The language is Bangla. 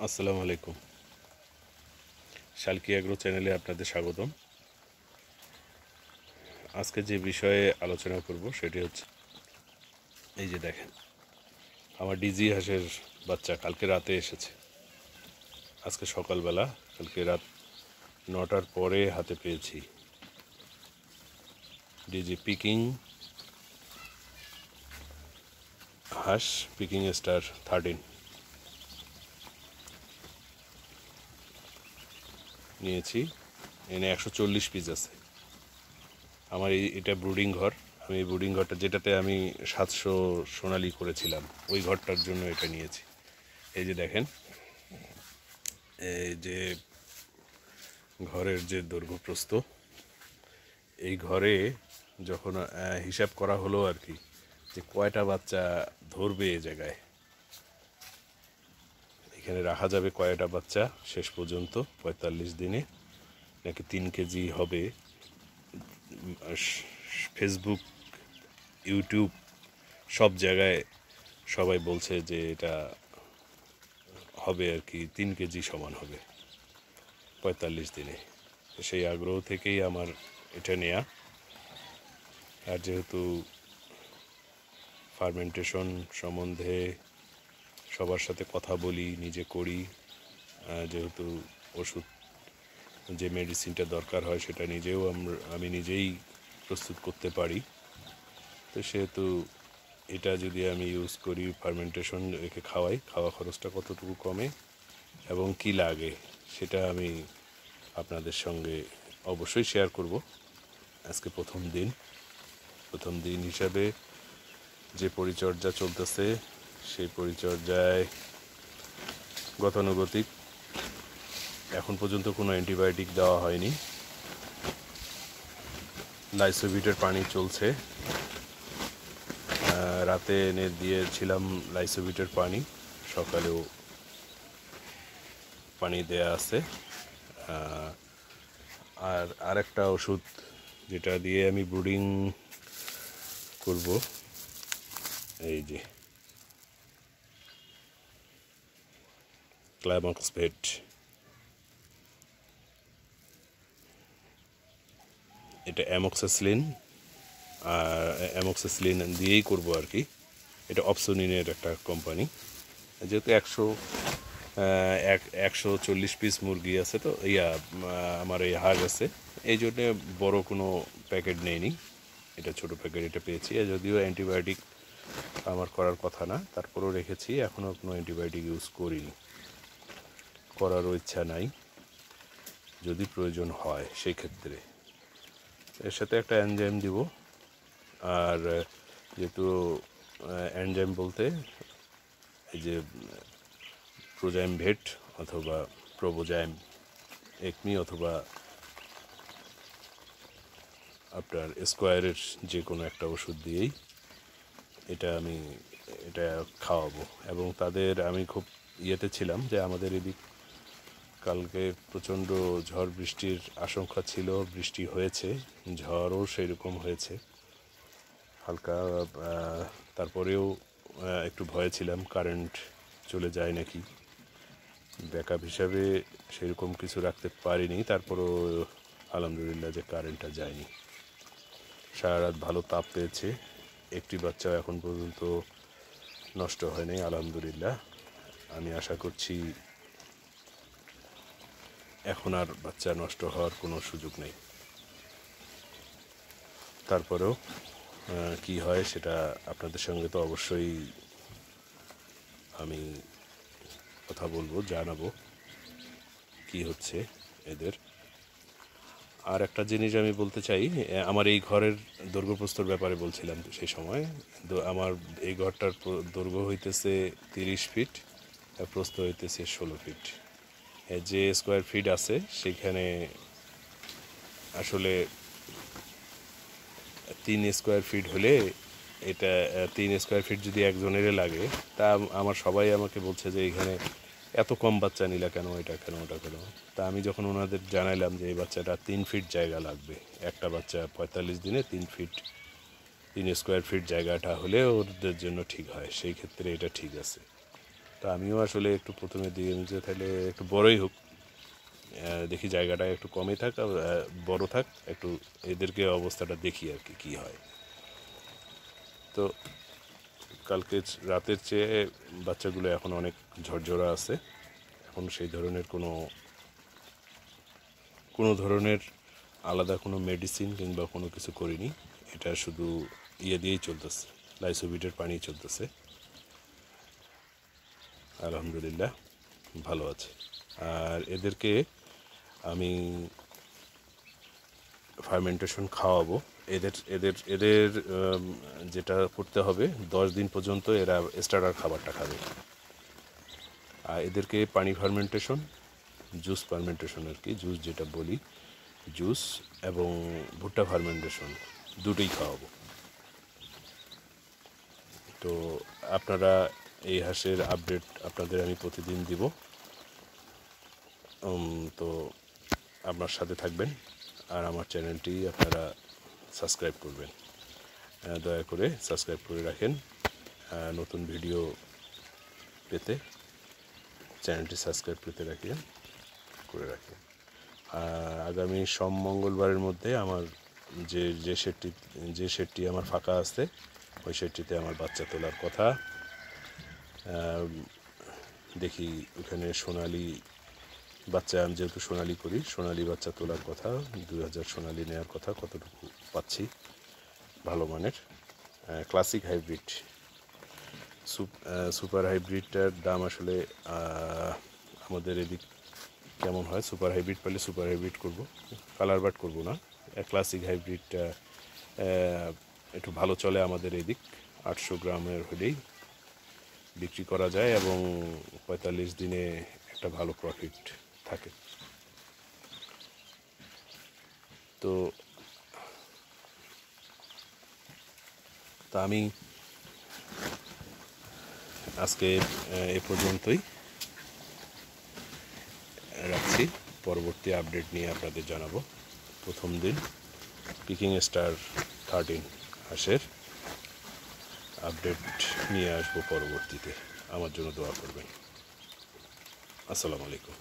আসসালামু আলাইকুম। শালকি অ্যাগ্রো চ্যানেলে আপনাদের স্বাগতম। আজকে যে বিষয়ে আলোচনা করব সেটি হচ্ছে, এই যে দেখেন, আমার ডিজি হাঁসের বাচ্চা কালকে রাতে এসেছে। আজকে সকালবেলা, কালকে রাত 9টার পরে হাতে পেয়েছি। ডিজি পিকিং হাঁস, পিকিং স্টার 13 নিয়েছি। এনে 140 পিস আছে। আমার এটা ব্রুডিং ঘর। আমি এই ব্রুডিং ঘরটা, যেটাতে আমি 700 সোনালি করেছিলাম, ওই ঘরটার জন্য এটা নিয়েছি। এই যে দেখেন, এই যে ঘরের যে দৈর্ঘ্য প্রস্থ, এই ঘরে যখন হিসাব করা হলো আর কি, যে কয়টা বাচ্চা ধরবে এই জায়গায়, এখানে রাখা যাবে কয়টা বাচ্চা শেষ পর্যন্ত 45 দিনে, নাকি 3 কেজি হবে। ফেসবুক, ইউটিউব, সব জায়গায় সবাই বলছে যে এটা হবে আর কি, 3 কেজি সমান হবে 45 দিনে। সেই আগ্রহ থেকেই আমার এটা নেয়া। আর যেহেতু ফার্মেন্টেশন সম্বন্ধে সবার সাথে কথা বলি, নিজে করি, যেহেতু ওষুধ, যে মেডিসিনটা দরকার হয় সেটা নিজেও আমি নিজেই প্রস্তুত করতে পারি, তো সেহেতু এটা যদি আমি ইউজ করি, ফার্মেন্টেশন রেখে খাওয়াই, খাওয়া খরচটা কতটুকু কমে এবং কি লাগে সেটা আমি আপনাদের সঙ্গে অবশ্যই শেয়ার করব। আজকে প্রথম দিন হিসাবে যে পরিচর্যা চলতেছে, সেই পরিচর্যায় গতানুগতিক এখন পর্যন্ত কোনো অ্যান্টিবায়োটিক দেওয়া হয়নি। লাইসোভিটের পানি চলছে। রাতে এনে দিয়েছিলাম লাইসোভিটের পানি, সকালেও পানি দেয়া আছে। আর আরেকটা ওষুধ যেটা দিয়ে আমি ব্রুডিং করব, এই যে ক্লাইমক্সভেট, এটা অ্যামক্সিসিলিন দিয়েই করব আর কি। এটা অপসোনিনের একটা কোম্পানি। যেহেতু 140 পিস মুরগি আছে, তো আমার এই হাঁস আছে, এই জন্যে বড়ো কোনো প্যাকেট নেইনি, এটা ছোট প্যাকেট এটা পেয়েছি। যদিও অ্যান্টিবায়োটিক আমার করার কথা না, তারপরেও রেখেছি। এখনও কোনো অ্যান্টিবায়োটিক ইউজ করিনি, করারও ইচ্ছা নাই। যদি প্রয়োজন হয় সেই ক্ষেত্রে এর সাথে একটা এনজাইম দিব। আর যেহেতু এনজাইম বলতে এই যে প্রোজাইম ভেট অথবা প্রোবোজাইম একমি অথবা আপনার স্কোয়ারের যে কোনো একটা ওষুধ দিয়েই এটা খাওয়াবো। এবং তাদের, আমি খুব ইয়েতে ছিলাম যে আমাদের এদিক কালকে প্রচণ্ড ঝড় বৃষ্টির আশঙ্কা ছিল, বৃষ্টি হয়েছে, ঝড়ও সেই রকম হয়েছে হালকা। তারপরেও একটু ভয়ে ছিলাম কারেন্ট চলে যায় নাকি। ব্যাকআপ হিসাবে সেরকম কিছু রাখতে পারিনি, তারপরও আলহামদুলিল্লাহ যে কারেন্টটা যায়নি। সারা রাত ভালো তাপ পেয়েছে, একটি বাচ্চাও এখন পর্যন্ত নষ্ট হয়নি আলহামদুলিল্লাহ। আমি আশা করছি এখন আর বাচ্চা নষ্ট হওয়ার কোনো সুযোগ নেই। তারপরেও কি হয় সেটা আপনাদের সঙ্গে তো অবশ্যই আমি কথা বলবো, জানাবো কি হচ্ছে এদের। আর একটা জিনিস আমি বলতে চাই, আমার এই ঘরের দৈর্ঘ্য প্রস্থর ব্যাপারে বলছিলাম সেই সময়। আমার এই ঘরটার দৈর্ঘ্য হইতেছে 30 ফিট, প্রস্থ হইতেছে 16 ফিট। যে স্কোয়ার ফিট আছে সেখানে আসলে 3 স্কোয়ার ফিট হলে, এটা 3 স্কোয়ার ফিট যদি একজনের লাগে, তা আমার সবাই আমাকে বলছে যে এখানে এত কম বাচ্চা নিলা কেন, এটা কেন, ওটা কেন। তা আমি যখন ওনাদের জানাইলাম যে এই বাচ্চাটা 3 ফিট জায়গা লাগবে, একটা বাচ্চা 45 দিনে 3 স্কোয়ার ফিট জায়গাটা হলে ওদের জন্য ঠিক হয়, সেই ক্ষেত্রে এটা ঠিক আছে। তো তো আমিও আসলে একটু প্রথমে দিয়ে যে তাহলে একটু বড়ই হোক, দেখি জায়গাটা একটু কমই থাক আর বড় থাক, একটু এদেরকে অবস্থাটা দেখি আর কি কী হয়। তো কালকে রাতের চেয়ে বাচ্চাগুলো এখন অনেক ঝরঝরা আছে। এখন সেই ধরনের কোনো ধরনের আলাদা কোনো মেডিসিন কিংবা কোনো কিছু করিনি। এটা শুধু ইয়ে দিয়েই চলতেছে, লাইসোভিটের পানি চলতেছে। আলহামদুলিল্লাহ ভালো আছে। আর এদেরকে আমি ফার্মেন্টেশন খাওয়াবো। এদের এদের এদের যেটা করতে হবে, 10 দিন পর্যন্ত এরা স্টার্টার খাবারটা খাবে। আর এদেরকে পানি ফার্মেন্টেশন, জুস ফার্মেন্টেশন আর কি, জুস যেটা বলি, জুস এবং ভুট্টা ফার্মেন্টেশন দুটোই খাওয়াবো। তো আপনারা এই হাঁসের আপডেট আপনাদের আমি প্রতিদিন দিব। তো আপনার সাথে থাকবেন আর আমার চ্যানেলটি আপনারা সাবস্ক্রাইব করবেন, দয়া করে সাবস্ক্রাইব করে রাখেন। নতুন ভিডিও পেতে চ্যানেলটি সাবস্ক্রাইব করে রাখেন। আগামী মঙ্গলবারের মধ্যে আমার যে শেডটি আমার ফাঁকা আছে, ওই শেডটিতে আমার বাচ্চা তোলার কথা। দেখি ওখানে সোনালি বাচ্চা, আমি যেহেতু সোনালি করি, সোনালি বাচ্চা তোলার কথা, 2000 সোনালি নেওয়ার কথা, কতটুকু পাচ্ছি ভালো মানের। ক্লাসিক হাইব্রিড, সুপার হাইব্রিডটার দাম আসলে আমাদের এদিক কেমন হয়, সুপার হাইব্রিড পেলে সুপার হাইব্রিড করবো, কালার বাট করবো না। ক্লাসিক হাইব্রিডটা একটু ভালো চলে আমাদের এদিক, 800 গ্রামের হলেই বিক্রি করা যায় এবং 45 দিনে একটা ভালো প্রফিট থাকে। তো আমি আজকে এ পর্যন্তই রাখছি। পরবর্তী আপডেট নিয়ে আপনাদের জানাবো। প্রথম দিন পিকিং স্টার 13 হাঁসের আপডেট নিয়ে আসবো পরবর্তীতে। আমার জন্য দোয়া করবেন। আসসালামু আলাইকুম।